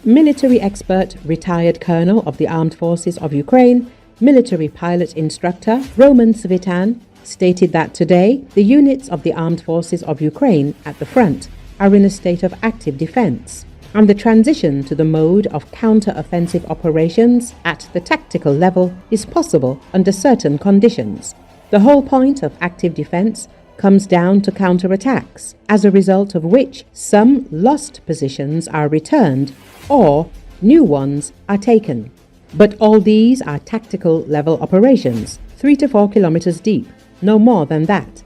Military expert, retired colonel of the Armed Forces of Ukraine, military pilot-instructor Roman Svitan, stated that today the units of the Armed Forces of Ukraine at the front are in a state of active defense, and the transition to the mode of counter-offensive operations at the tactical level is possible under certain conditions. The whole point of active defense comes down to counterattacks, as a result of which some lost positions are returned or new ones are taken. But all these are tactical level operations, 3 to 4 kilometers deep, no more than that.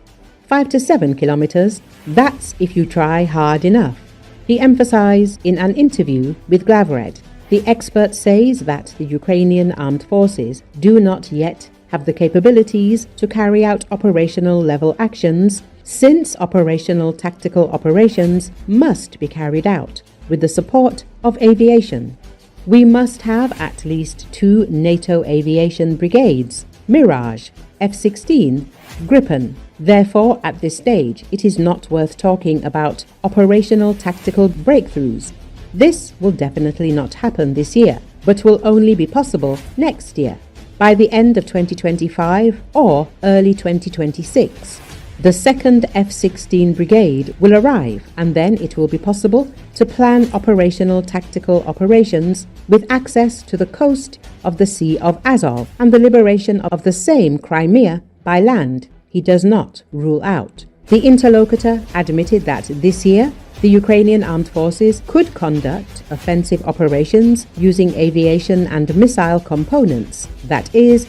5 to 7 kilometers, that's if you try hard enough. He emphasized in an interview with Glavred. The expert says that the Ukrainian Armed Forces do not yet have the capabilities to carry out operational level actions, since operational tactical operations must be carried out with the support of aviation. We must have at least 2 NATO aviation brigades, Mirage, F-16, Gripen. Therefore, at this stage, it is not worth talking about operational tactical breakthroughs. This will definitely not happen this year, but will only be possible next year, by the end of 2025 or early 2026. The 2nd F-16 Brigade will arrive, and then it will be possible to plan operational tactical operations with access to the coast of the Sea of Azov and the liberation of the same Crimea by land. He does not rule out. The interlocutor admitted that this year, the Ukrainian Armed Forces could conduct offensive operations using aviation and missile components, that is,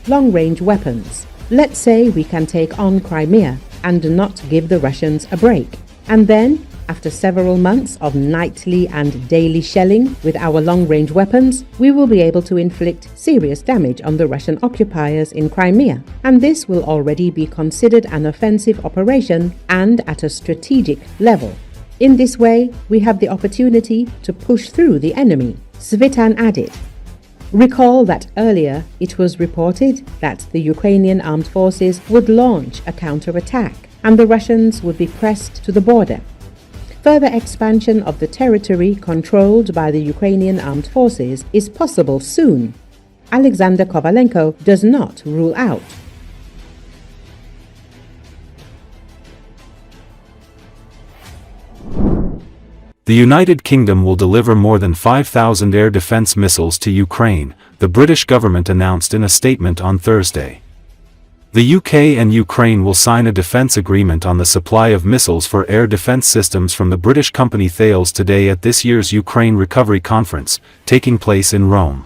long-range weapons. Let's say we can take on Crimea and not give the Russians a break. And then, after several months of nightly and daily shelling with our long-range weapons, we will be able to inflict serious damage on the Russian occupiers in Crimea. And this will already be considered an offensive operation and at a strategic level. In this way, we have the opportunity to push through the enemy, Svitan added. Recall that earlier it was reported that the Ukrainian Armed Forces would launch a counterattack and the Russians would be pressed to the border. Further expansion of the territory controlled by the Ukrainian Armed Forces is possible soon. Alexander Kovalenko does not rule out. The United Kingdom will deliver more than 5,000 air defense missiles to Ukraine, the British government announced in a statement on Thursday. The UK and Ukraine will sign a defense agreement on the supply of missiles for air defense systems from the British company Thales today at this year's Ukraine Recovery Conference, taking place in Rome.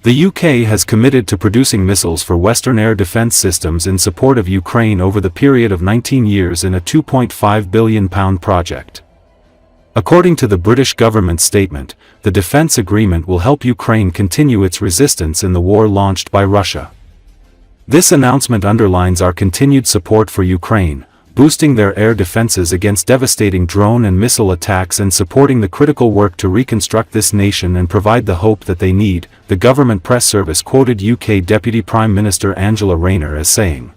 The UK has committed to producing missiles for Western air defense systems in support of Ukraine over the period of 19 years in a £2.5 billion project. According to the British government statement, the defense agreement will help Ukraine continue its resistance in the war launched by Russia. This announcement underlines our continued support for Ukraine, boosting their air defenses against devastating drone and missile attacks and supporting the critical work to reconstruct this nation and provide the hope that they need, the government press service quoted UK Deputy Prime Minister Angela Rayner as saying.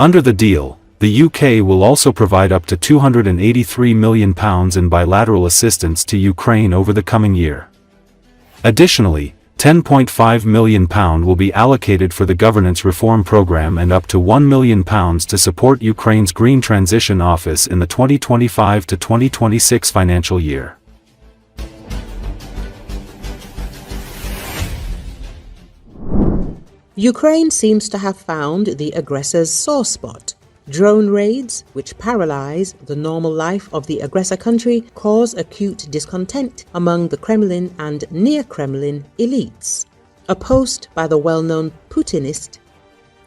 Under the deal, the UK will also provide up to £283 million in bilateral assistance to Ukraine over the coming year. Additionally, £10.5 million will be allocated for the governance reform programme and up to £1 million to support Ukraine's Green Transition Office in the 2025 to 2026 financial year. Ukraine seems to have found the aggressor's sore spot. Drone raids, which paralyze the normal life of the aggressor country, cause acute discontent among the Kremlin and near-Kremlin elites. A post by the well-known Putinist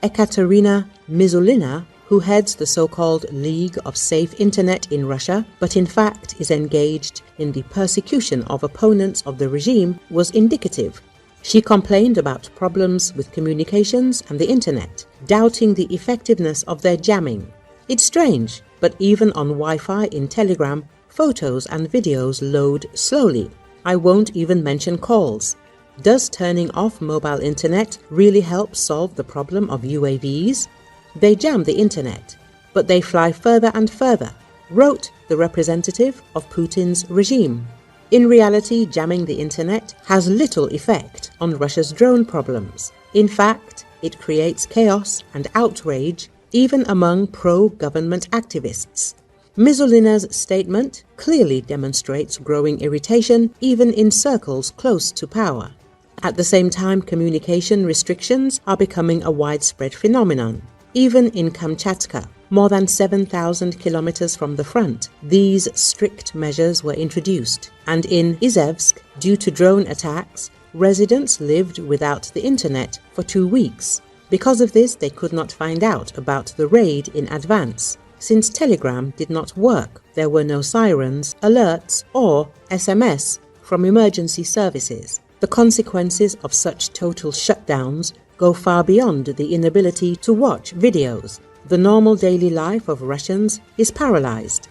Ekaterina Mizulina, who heads the so-called League of Safe Internet in Russia, but in fact is engaged in the persecution of opponents of the regime, was indicative. She complained about problems with communications and the internet, doubting the effectiveness of their jamming. It's strange, but even on Wi-Fi in Telegram, photos and videos load slowly. I won't even mention calls. Does turning off mobile internet really help solve the problem of UAVs? They jam the internet, but they fly further and further, wrote the representative of Putin's regime. In reality, jamming the internet has little effect on Russia's drone problems. In fact, it creates chaos and outrage even among pro-government activists. Mizulina's statement clearly demonstrates growing irritation even in circles close to power. At the same time, communication restrictions are becoming a widespread phenomenon. Even in Kamchatka, more than 7,000 kilometers from the front, these strict measures were introduced. And in Izevsk, due to drone attacks, residents lived without the internet for 2 weeks. Because of this, they could not find out about the raid in advance. Since Telegram did not work, there were no sirens, alerts, or SMS from emergency services. The consequences of such total shutdowns go far beyond the inability to watch videos. The normal daily life of Russians is paralyzed.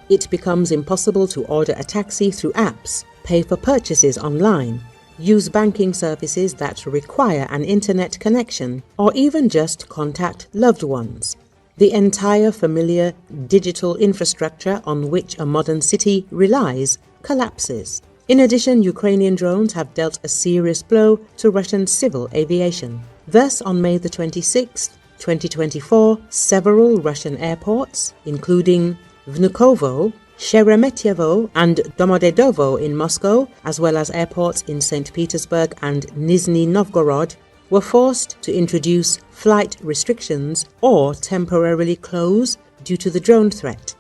It becomes impossible to order a taxi through apps, pay for purchases online, use banking services that require an internet connection, or even just contact loved ones. The entire familiar digital infrastructure on which a modern city relies collapses. In addition, Ukrainian drones have dealt a serious blow to Russian civil aviation. Thus, on May the 26th, 2024, several Russian airports, including Vnukovo, Sheremetyevo and Domodedovo in Moscow, as well as airports in St. Petersburg and Nizhny Novgorod, were forced to introduce flight restrictions or temporarily close due to the drone threat.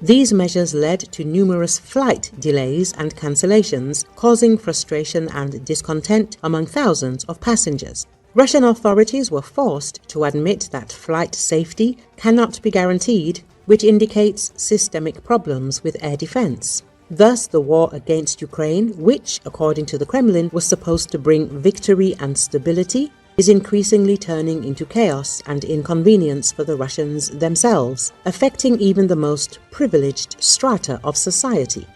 These measures led to numerous flight delays and cancellations, causing frustration and discontent among thousands of passengers. Russian authorities were forced to admit that flight safety cannot be guaranteed, which indicates systemic problems with air defense. Thus, the war against Ukraine, which, according to the Kremlin, was supposed to bring victory and stability, is increasingly turning into chaos and inconvenience for the Russians themselves, affecting even the most privileged strata of society.